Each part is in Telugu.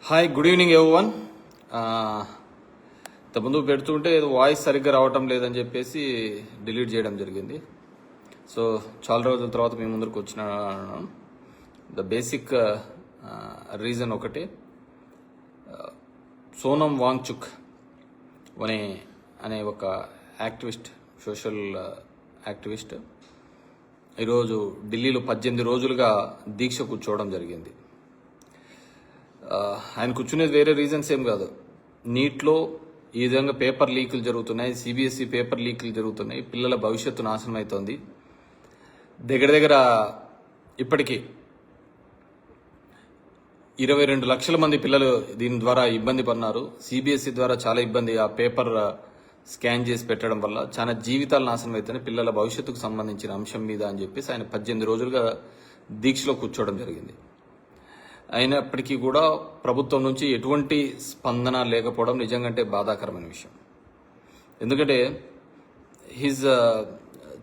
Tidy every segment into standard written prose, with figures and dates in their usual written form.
Hi, good evening everyone. ఇంతకుముందు పెడుతుంటే వాయిస్ సరిగ్గా రావటం లేదని చెప్పేసి డిలీట్ చేయడం జరిగింది. సో చాలా రోజుల తర్వాత మీ ముందరకు వచ్చిన ద బేసిక్ రీజన్ ఒకటి, సోనం వాంగ్చుక్ అనే ఒక యాక్టివిస్ట్, సోషల్ యాక్టివిస్ట్ ఈరోజు ఢిల్లీలో 18 రోజులుగా దీక్ష కూర్చోవడం జరిగింది. ఆయన కూర్చునేది వేరే రీజన్స్ ఏం కాదు. నీట్లో ఈ విధంగా పేపర్ లీకులు జరుగుతున్నాయి, సిబిఎస్ఈ పేపర్ లీకులు జరుగుతున్నాయి, పిల్లల భవిష్యత్తు నాశనం అవుతోంది. దగ్గర ఇప్పటికీ 22 లక్షల మంది పిల్లలు దీని ద్వారా ఇబ్బంది పడినారు. సిబిఎస్ఈ ద్వారా చాలా ఇబ్బంది, ఆ పేపర్ స్కాన్ చేసి పెట్టడం వల్ల చాలా జీవితాలు నాశనం అవుతున్నాయి పిల్లల భవిష్యత్తుకు సంబంధించిన అంశం మీద అని చెప్పేసి ఆయన 18 రోజులుగా దీక్షలో కూర్చోవడం జరిగింది. అయినప్పటికీ కూడా ప్రభుత్వం నుంచి ఎటువంటి స్పందన లేకపోవడం నిజంగా బాధాకరమైన విషయం. ఎందుకంటే హీజ్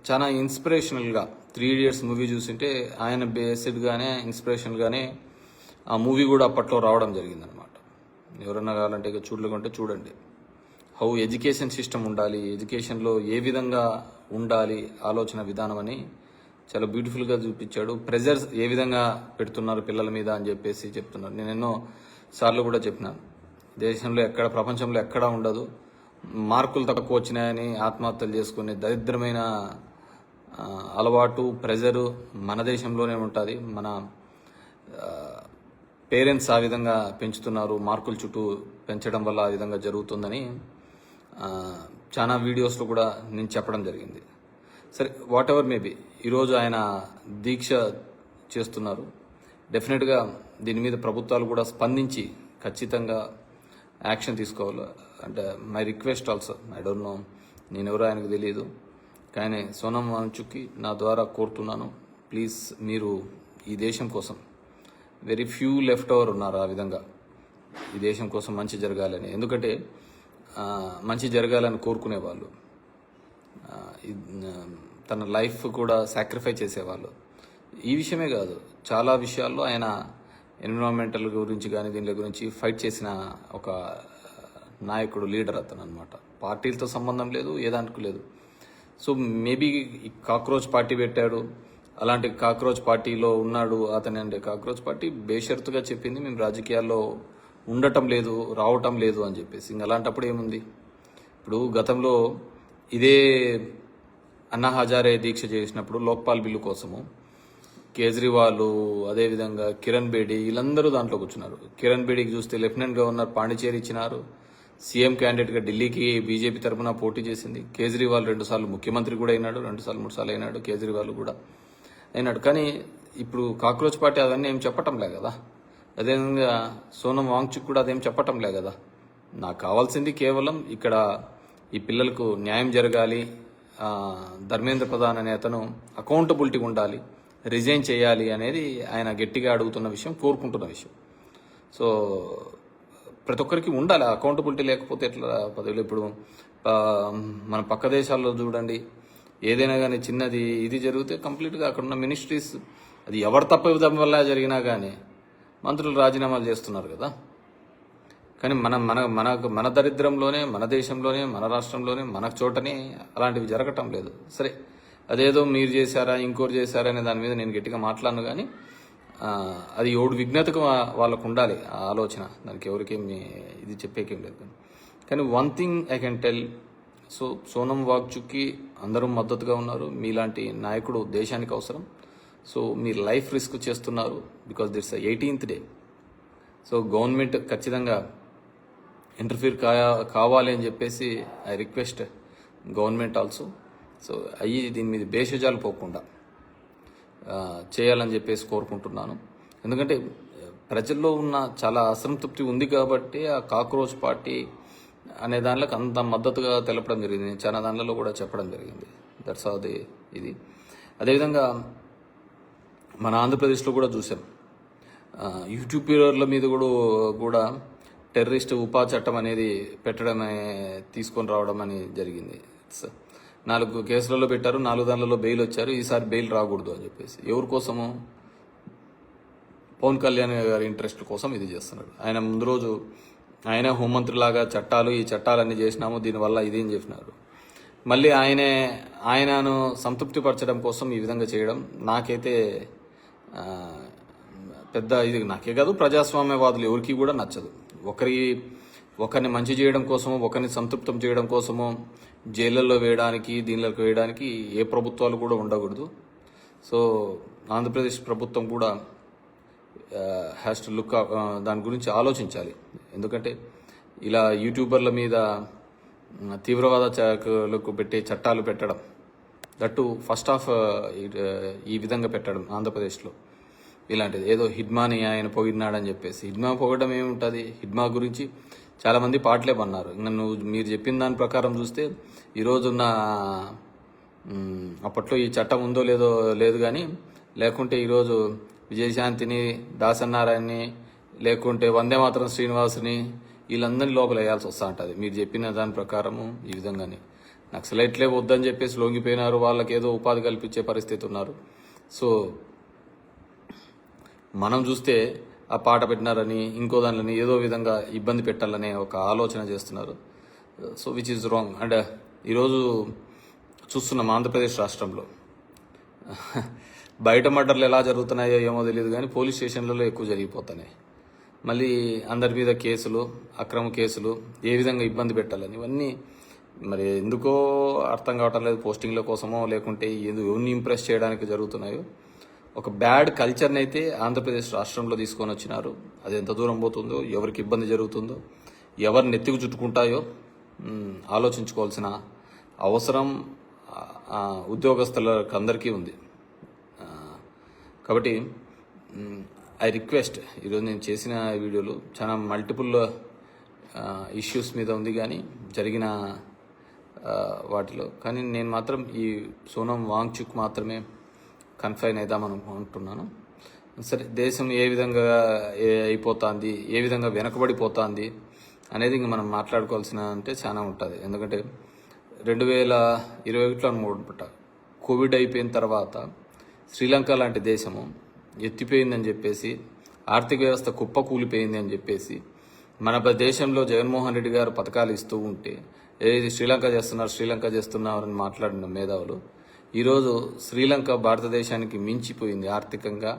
చాలా ఇన్స్పిరేషనల్గా 3 Idiots మూవీ చూసింటే ఆయన బేస్డ్గానే ఇన్స్పిరేషనల్గానే ఆ మూవీ కూడా అప్పట్లో రావడం జరిగిందనమాట. ఎవరన్నా కావాలంటే ఇక చూడలేకుంటే చూడండి. హౌ ఎడ్యుకేషన్ సిస్టమ్ ఉండాలి, ఎడ్యుకేషన్లో ఏ విధంగా ఉండాలి ఆలోచన విధానం అని చాలా బ్యూటిఫుల్గా చూపించాడు. ప్రెజర్స్ ఏ విధంగా పెడుతున్నారు పిల్లల మీద అని చెప్పేసి చెప్తున్నారు. నేను ఎన్నో సార్లు కూడా చెప్పినాను, దేశంలో ప్రపంచంలో ఎక్కడా ఉండదు మార్కులు తక్కువ వచ్చినాయని ఆత్మహత్యలు చేసుకునే దరిద్రమైన అలవాటు, ప్రెజరు మన దేశంలోనే ఉంటుంది. మన పేరెంట్స్ ఆ విధంగా పెంచుతున్నారు, మార్కుల చుట్టూ పెంచడం వల్ల ఆ విధంగా జరుగుతుందని చాలా వీడియోస్లో కూడా నేను చెప్పడం జరిగింది. సరే, వాట్ ఎవర్ మేబీ, ఈరోజు ఆయన దీక్ష చేస్తున్నారు. డెఫినెట్గా దీని మీద ప్రభుత్వాలు కూడా స్పందించి ఖచ్చితంగా యాక్షన్ తీసుకోవాలి. అంటే my request also, I don't know, నేనెవరో ఆయనకు తెలియదు, కానీ సోనం వాంగ్చుక్కి నా ద్వారా కోరుతున్నాను, ప్లీజ్ మీరు ఈ దేశం కోసం, వెరీ ఫ్యూ లెఫ్ట్ ఓవర్ ఉన్నారు ఆ విధంగా ఈ దేశం కోసం మంచి జరగాలని. ఎందుకంటే మంచి జరగాలని కోరుకునేవాళ్ళు, తన లైఫ్ కూడా సాక్రిఫై చేసేవాళ్ళు. ఈ విషయమే కాదు, చాలా విషయాల్లో ఆయన ఎన్విరాన్మెంటల్ గురించి కానీ దీని గురించి ఫైట్ చేసిన ఒక నాయకుడు, లీడర్ అతను అనమాట. పార్టీలతో సంబంధం లేదు, ఏదానికి లేదు. సో మేబీ కాక్రోచ్ పార్టీ పెట్టాడు, అలాంటి కాక్రోచ్ పార్టీలో ఉన్నాడు అతని. అంటే కాక్రోచ్ పార్టీ బేషరతుగా చెప్పింది మేము రాజకీయాల్లో ఉండటం లేదు, రావటం లేదు అని చెప్పేసి. ఇంక అలాంటప్పుడు ఏముంది? ఇప్పుడు గతంలో ఇదే అన్నా హజారే దీక్ష చేసినప్పుడు లోక్పాల్ బిల్లు కోసము కేజ్రీవాల్, అదేవిధంగా కిరణ్ బేడి, వీళ్ళందరూ దాంట్లో కూర్చున్నారు. కిరణ్ బేడికి చూస్తే లెఫ్టినెంట్ గవర్నర్ పాండిచేరి ఇచ్చినారు, సీఎం క్యాండిడేట్గా ఢిల్లీకి బీజేపీ తరఫున పోటీ చేసింది. కేజ్రీవాల్ 2 సార్లు ముఖ్యమంత్రి కూడా అయినాడు, 2 సార్లు 3 సార్లు అయినాడు, కేజ్రీవాల్ కూడా అయినాడు. కానీ ఇప్పుడు కాక్రోచ్ పార్టీ అవన్నీ ఏం చెప్పటంలే కదా. అదేవిధంగా సోనం వాంగ్చుక్ కూడా అదేం చెప్పటంలే కదా. నాకు కావాల్సింది కేవలం ఇక్కడ ఈ పిల్లలకు న్యాయం జరగాలి, ధర్మేంద్ర ప్రధాన్ అనే అతను అకౌంటబిలిటీ ఉండాలి, రిజైన్ చేయాలి అనేది ఆయన గట్టిగా అడుగుతున్న విషయం, కోరుకుంటున్న విషయం. సో ప్రతి ఒక్కరికి ఉండాలి అకౌంటబిలిటీ, లేకపోతే ఎట్లా పదవులు. ఇప్పుడు మన పక్క దేశాల్లో చూడండి, ఏదైనా కానీ చిన్నది ఇది జరిగితే కంప్లీట్గా అక్కడ ఉన్న మినిస్ట్రీస్, అది ఎవరు తప్ప వల్ల జరిగినా కానీ మంత్రులు రాజీనామాలు చేస్తున్నారు కదా. కానీ మన దరిద్రంలోనే, మన దేశంలోనే, మన రాష్ట్రంలోనే, మన చోటనే అలాంటివి జరగటం లేదు. సరే, అదేదో మీరు చేశారా ఇంకోరు చేశారా అనే దాని మీద నేను గట్టిగా మాట్లాడను, కానీ అది ఎవడు విజ్ఞతకు వాళ్ళకు ఉండాలి ఆ ఆలోచన. దానికి ఎవరికేం ఇది చెప్పేకేం లేదు. కానీ one thing I can tell, so Sonam వాంగ్చుక్కి అందరూ మద్దతుగా ఉన్నారు. మీలాంటి నాయకుడు దేశానికి అవసరం. సో మీరు లైఫ్ రిస్క్ చేస్తున్నారు, because it's 18th day. So government ఖచ్చితంగా ఇంటర్ఫీర్ కావాలి అని చెప్పేసి I request government also. So దీని మీద భేషజాలు పోకుండా చేయాలని చెప్పేసి కోరుకుంటున్నాను. ఎందుకంటే ప్రజల్లో ఉన్న చాలా అసంతృప్తి ఉంది కాబట్టి ఆ కాక్రోచ్ పార్టీ అనే దానిలోకి అంత మద్దతుగా తెలపడం జరిగింది. నేను చాలా దానిలో కూడా చెప్పడం జరిగింది. దట్స్ అది ఇది. అదేవిధంగా మన ఆంధ్రప్రదేశ్లో కూడా చూసాం, యూట్యూబర్ల మీద కూడా టెర్రరిస్ట్ ఉపా చట్టం అనేది పెట్టడమే, తీసుకొని రావడం అని జరిగింది. 4 కేసులలో పెట్టారు, 4 దానిలలో బెయిల్ వచ్చారు. ఈసారి బెయిల్ రాకూడదు అని చెప్పేసి. ఎవరి కోసము? పవన్ కళ్యాణ్ గారి ఇంట్రెస్ట్ కోసం ఇది చేస్తున్నాడు. ఆయన ముందు రోజు ఆయన హోంమంత్రిలాగా ఈ చట్టాలన్నీ చేసినాము, దీనివల్ల ఇదేం చెప్పినారు. మళ్ళీ ఆయనను సంతృప్తిపరచడం కోసం ఈ విధంగా చేయడం నాకైతే పెద్ద ఇది నాకే కాదు, ప్రజాస్వామ్యవాదులు ఎవరికి కూడా నచ్చదు. ఒకరిని మంచి చేయడం కోసమో, ఒకరిని సంతృప్తం చేయడం కోసమో జైళ్ళల్లో వేయడానికి, దీనిలోకి వేయడానికి ఏ ప్రభుత్వాలు కూడా ఉండకూడదు. సో ఆంధ్రప్రదేశ్ ప్రభుత్వం కూడా హ్యాస్ టు లుక్ దాని గురించి ఆలోచించాలి. ఎందుకంటే ఇలా యూట్యూబర్ల మీద తీవ్రవాద శాఖలకు పెట్టే చట్టాలు పెట్టడం, దట్టు ఫస్ట్ ఆఫ్ ఈ విధంగా పెట్టడం ఆంధ్రప్రదేశ్లో ఇలాంటిది ఏదో హిడ్మాని ఆయన పొగిడినాడని చెప్పేసి. హిడ్మా పొగడం ఏముంటుంది? హిడ్మా గురించి చాలామంది పాటలే పన్నారు. మీరు చెప్పిన దాని ప్రకారం చూస్తే ఈరోజున్న అప్పట్లో ఈ చట్టం ఉందో లేదు కానీ, లేకుంటే ఈరోజు విజయశాంతిని, దాసనారాయణని, లేకుంటే వందే మాతరం శ్రీనివాసుని వీళ్ళందరినీ లోపల వేయాల్సి వస్తూ ఉంటుంది. మీరు చెప్పిన దాని ప్రకారము ఈ విధంగానే నక్సలైట్లే వద్దని చెప్పేసి లొంగిపోయినారు, వాళ్ళకి ఏదో ఉపాధి కల్పించే పరిస్థితి ఉన్నారు. సో మనం చూస్తే ఆ పాట పెట్టినారని ఇంకో దానిని ఏదో విధంగా ఇబ్బంది పెట్టాలనే ఒక ఆలోచన చేస్తున్నారు. So which is wrong. And ఈరోజు చూస్తున్నాం ఆంధ్రప్రదేశ్ రాష్ట్రంలో బయట మర్డర్లు ఎలా జరుగుతున్నాయో ఏమో తెలియదు కానీ పోలీస్ స్టేషన్లలో ఎక్కువ జరిగిపోతున్నాయి. మళ్ళీ అందరి మీద కేసులు, అక్రమ కేసులు, ఏ విధంగా ఇబ్బంది పెట్టాలని ఇవన్నీ మరి ఎందుకో అర్థం కావటం లేదు. పోస్టింగ్ల కోసమో లేకుంటే ఎవరిని ఇంప్రెస్ చేయడానికి జరుగుతున్నాయో ఒక బ్యాడ్ కల్చర్ని అయితే ఆంధ్రప్రదేశ్ రాష్ట్రంలో తీసుకొని వచ్చినారు. అది ఎంత దూరం పోతుందో, ఎవరికి ఇబ్బంది జరుగుతుందో, ఎవరిని ఎత్తుకు చుట్టుకుంటాయో ఆలోచించుకోవాల్సిన అవసరం ఉద్యోగస్తులకు అందరికీ ఉంది. కాబట్టి ఐ రిక్వెస్ట్, ఈరోజు నేను చేసిన వీడియోలు చాలా మల్టిపుల్ ఇష్యూస్ మీద ఉంది కానీ జరిగిన వాటిలో, కానీ నేను మాత్రం ఈ సోనం వాంగ్చుక్ మాత్రమే కన్ఫైన్ అవుదామని అనుకుంటున్నాను. సరే, దేశం ఏ విధంగా అయిపోతుంది, ఏ విధంగా వెనకబడిపోతుంది అనేది ఇంక మనం మాట్లాడుకోవాల్సిన అంటే చాలా ఉంటుంది. ఎందుకంటే 2021లో అనుకుంటా కోవిడ్ అయిపోయిన తర్వాత శ్రీలంక లాంటి దేశము ఎత్తిపోయిందని చెప్పేసి, ఆర్థిక వ్యవస్థ కుప్పకూలిపోయింది అని చెప్పేసి మన దేశంలో జగన్మోహన్ రెడ్డి గారు పథకాలు ఇస్తూ ఉంటే ఏది శ్రీలంక చేస్తున్నారని మాట్లాడిన మేధావులు ఈరోజు శ్రీలంక భారతదేశానికి మించిపోయింది ఆర్థికంగా.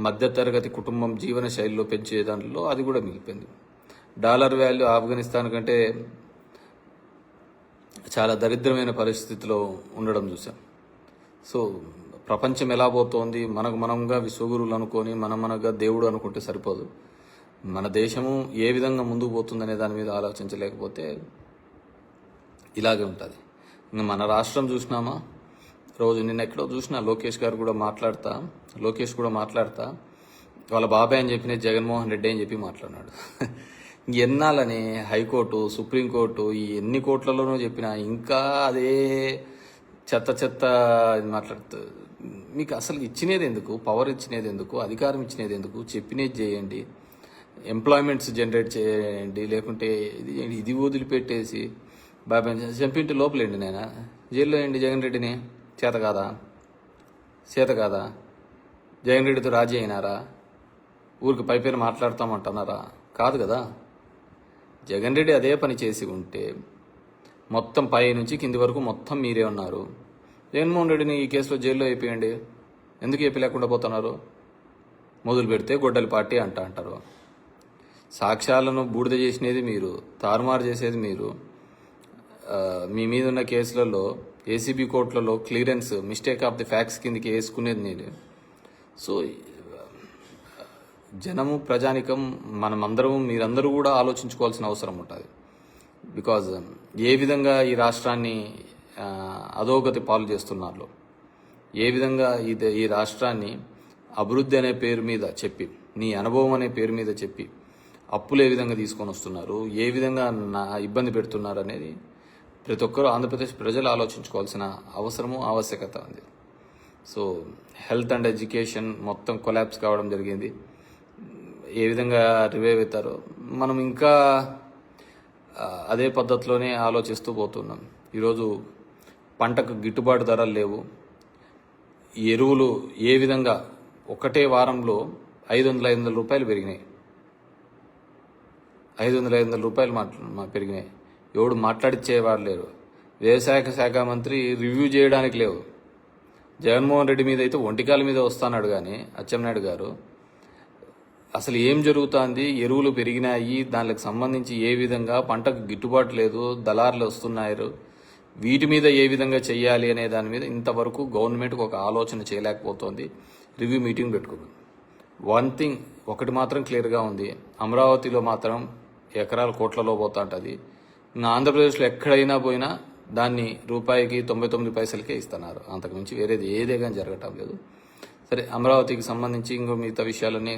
మధ్యతరగతి కుటుంబం జీవన శైలిలో పెంచే దాంట్లో అది కూడా మిగిలిపోయింది. డాలర్ వాల్యూ ఆఫ్ఘనిస్తాన్ కంటే చాలా దరిద్రమైన పరిస్థితిలో ఉండడం చూసాం. సో ప్రపంచం ఎలా పోతోంది, మనంగా విశ్వగురువులు అనుకొని మనగా దేవుడు అనుకుంటే సరిపోదు. మన దేశము ఏ విధంగా ముందుకు పోతుందనే దాని మీద ఆలోచించలేకపోతే ఇలాగే ఉంటుంది. ఇంకా మన రాష్ట్రం చూసినామా, రోజు నిన్న ఎక్కడో చూసినా లోకేష్ కూడా మాట్లాడతా వాళ్ళ బాబాయ్ అని చెప్పిన జగన్మోహన్ రెడ్డి అని చెప్పి మాట్లాడినాడు. ఎన్నాలని హైకోర్టు, సుప్రీంకోర్టు, ఈ ఎన్ని కోర్టులలోనూ చెప్పినా ఇంకా అదే చెత్త మాట్లాడుతుంది. మీకు అసలు ఇచ్చినది ఎందుకు? పవర్ ఇచ్చినది ఎందుకు? అధికారం ఇచ్చినది ఎందుకు? చెప్పినది చేయండి, ఎంప్లాయ్మెంట్స్ జనరేట్ చేయండి, లేకుంటే ఇది వదిలిపెట్టేసి బాబాయ్ చంపింటి లోపలేండి, నేను జైల్లో వేయండి జగన్ రెడ్డిని. చేత కాదా? జగన్ రెడ్డితో రాజీ అయినారా? ఊరికి పైపైన మాట్లాడతామంటున్నారా? కాదు కదా. జగన్ రెడ్డి అదే పని చేసి ఉంటే మొత్తం పై నుంచి కింది వరకు మొత్తం మీరే ఉన్నారు. జగన్మోహన్ రెడ్డిని ఈ కేసులో జైల్లో వేపియండి. ఎందుకు వేపలేకుండా పోతున్నారు? మొదలు పెడితే గొడ్డలి పార్టీ అంటారు. సాక్ష్యాలను బూడిద చేసినది మీరు, తారుమారు చేసేది మీరు. మీ మీద ఉన్న కేసులలో ఏసీబీ కోర్టులలో clearance, mistake of the facts కిందకి వేసుకునేది నేను. సో జనము, ప్రజానికం, మీరందరూ కూడా ఆలోచించుకోవాల్సిన అవసరం ఉంటుంది. బికాజ్ ఏ విధంగా ఈ రాష్ట్రాన్ని అధోగతి పాలు చేస్తున్నారు, ఏ విధంగా ఈ రాష్ట్రాన్ని అభివృద్ధి అనే పేరు మీద చెప్పి, నీ అనుభవం అనే పేరు మీద చెప్పి అప్పులు ఏ విధంగా తీసుకొని వస్తున్నారు, ఏ విధంగా ఇబ్బంది పెడుతున్నారు అనేది ప్రతి ఒక్కరూ ఆంధ్రప్రదేశ్ ప్రజలు ఆలోచించుకోవాల్సిన అవసరము, ఆవశ్యకత ఉంది. సో హెల్త్ అండ్ ఎడ్యుకేషన్ మొత్తం కొలాప్స్ కావడం జరిగింది. ఏ విధంగా రివైవ్ అవుతారో మనం ఇంకా అదే పద్ధతిలోనే ఆలోచిస్తూ పోతున్నాం. ఈరోజు పంటకు గిట్టుబాటు ధరలు లేవు. ఎరువులు ఏ విధంగా ఒకటే వారంలో 500 రూపాయలు పెరిగినాయి. 500 రూపాయలు పెరిగినాయి. ఎవడు మాట్లాడిచ్చేవారు లేరు. వ్యవసాయ శాఖ మంత్రి రివ్యూ చేయడానికి లేవు. జగన్మోహన్ రెడ్డి మీద అయితే ఒంటికాల మీద వస్తున్నాడు కానీ అచ్చెన్నాయుడు గారు అసలు ఏం జరుగుతుంది, ఎరువులు పెరిగినాయి, దానికి సంబంధించి ఏ విధంగా పంటకు గిట్టుబాటు లేదు, దళారులు వస్తున్నారు, వీటి మీద ఏ విధంగా చేయాలి అనే దాని మీద ఇంతవరకు గవర్నమెంట్కి ఒక ఆలోచన చేయలేకపోతుంది. రివ్యూ మీటింగ్ పెట్టుకుంది. వన్ థింగ్ ఒకటి మాత్రం క్లియర్గా ఉంది, అమరావతిలో మాత్రం ఎకరాల కోట్లలో పోతా ఉంటుంది. ఇంకా ఆంధ్రప్రదేశ్లో ఎక్కడైనా పోయినా దాన్ని రూపాయికి 99 పైసలకే ఇస్తున్నారు. అంతకుమించి వేరేది ఏదే కానీ జరగటం లేదు. సరే, అమరావతికి సంబంధించి ఇంకో మిగతా విషయాలన్నీ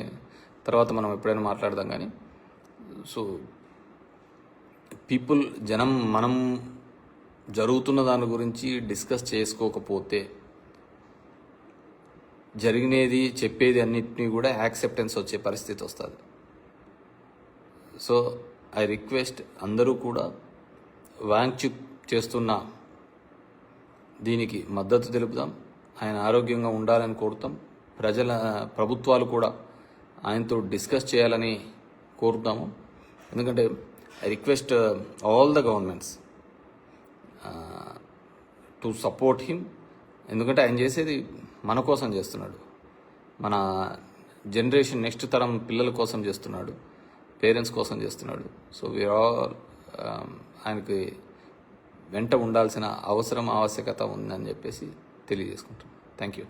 తర్వాత మనం ఎప్పుడైనా మాట్లాడదాం. కానీ సో జనం మనం జరుగుతున్న దాని గురించి డిస్కస్ చేసుకోకపోతే జరిగినది చెప్పేది అన్నిటినీ కూడా యాక్సెప్టెన్స్ వచ్చే పరిస్థితి వస్తుంది. సో ఐ రిక్వెస్ట్ అందరూ కూడా వాంగ్చుక్ చేస్తున్న దీనికి మద్దతు తెలుపుదాం. ఆయన ఆరోగ్యంగా ఉండాలని కోరుతాం. ప్రభుత్వాలు కూడా ఆయనతో డిస్కస్ చేయాలని కోరుతాము. ఎందుకంటే I request all the governments to support him. ఎందుకంటే ఆయన చేసేది మన కోసం చేస్తున్నాడు, మన జనరేషన్ నెక్స్ట్ తరం పిల్లల కోసం చేస్తున్నాడు, పేరెంట్స్ కోసం చేస్తున్నాడు. సో వీఆర్ ఆల్ ఆయనకి వెంట ఉండాల్సిన అవసరం ఆవశ్యకత ఉందని చెప్పేసి తెలియజేసుకుంటున్నాను. Thank you.